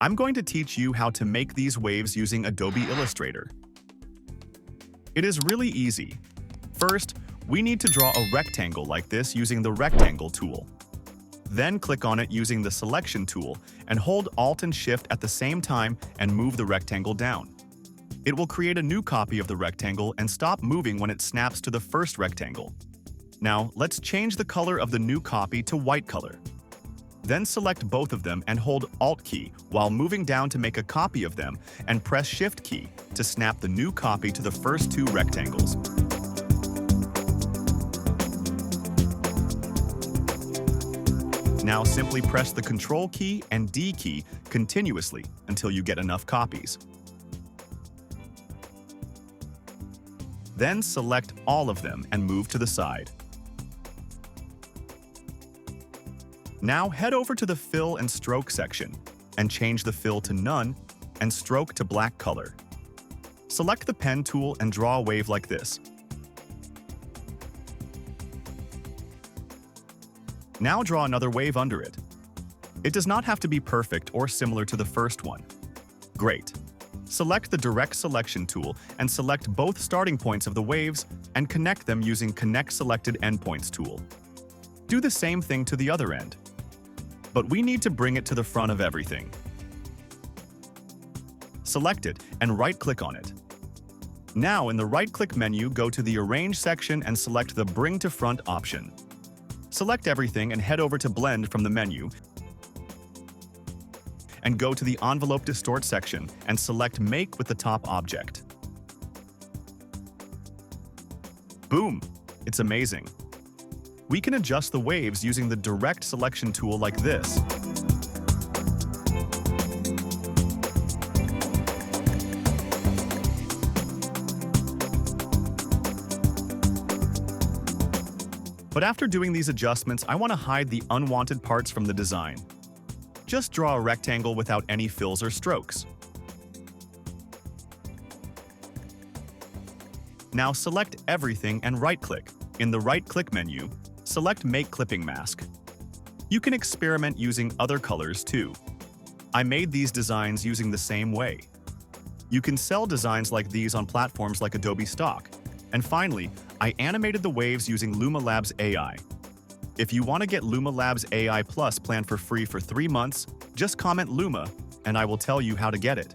I'm going to teach you how to make these waves using Adobe Illustrator. It is really easy. First, we need to draw a rectangle like this using the Rectangle tool. Then click on it using the Selection tool and hold Alt and Shift at the same time and move the rectangle down. It will create a new copy of the rectangle and stop moving when it snaps to the first rectangle. Now, let's change the color of the new copy to white color. Then select both of them and hold Alt key while moving down to make a copy of them and press Shift key to snap the new copy to the first two rectangles. Now simply press the Control key and D key continuously until you get enough copies. Then select all of them and move to the side. Now head over to the Fill and Stroke section and change the fill to none and stroke to black color. Select the pen tool and draw a wave like this. Now draw another wave under it. It does not have to be perfect or similar to the first one. Great. Select the Direct Selection tool and select both starting points of the waves and connect them using Connect Selected Endpoints tool. Do the same thing to the other end. But we need to bring it to the front of everything. Select it and right-click on it. Now in the right-click menu, go to the Arrange section and select the Bring to Front option. Select everything and head over to Blend from the menu and go to the Envelope Distort section and select Make with the top object. Boom! It's amazing. We can adjust the waves using the Direct Selection tool like this. But after doing these adjustments, I want to hide the unwanted parts from the design. Just draw a rectangle without any fills or strokes. Now select everything and right-click. In the right-click menu, select Make Clipping Mask. You can experiment using other colors too. I made these designs using the same way. You can sell designs like these on platforms like Adobe Stock. And finally, I animated the waves using Luma Labs AI. If you want to get Luma Labs AI Plus plan for free for 3 months, just comment Luma and I will tell you how to get it.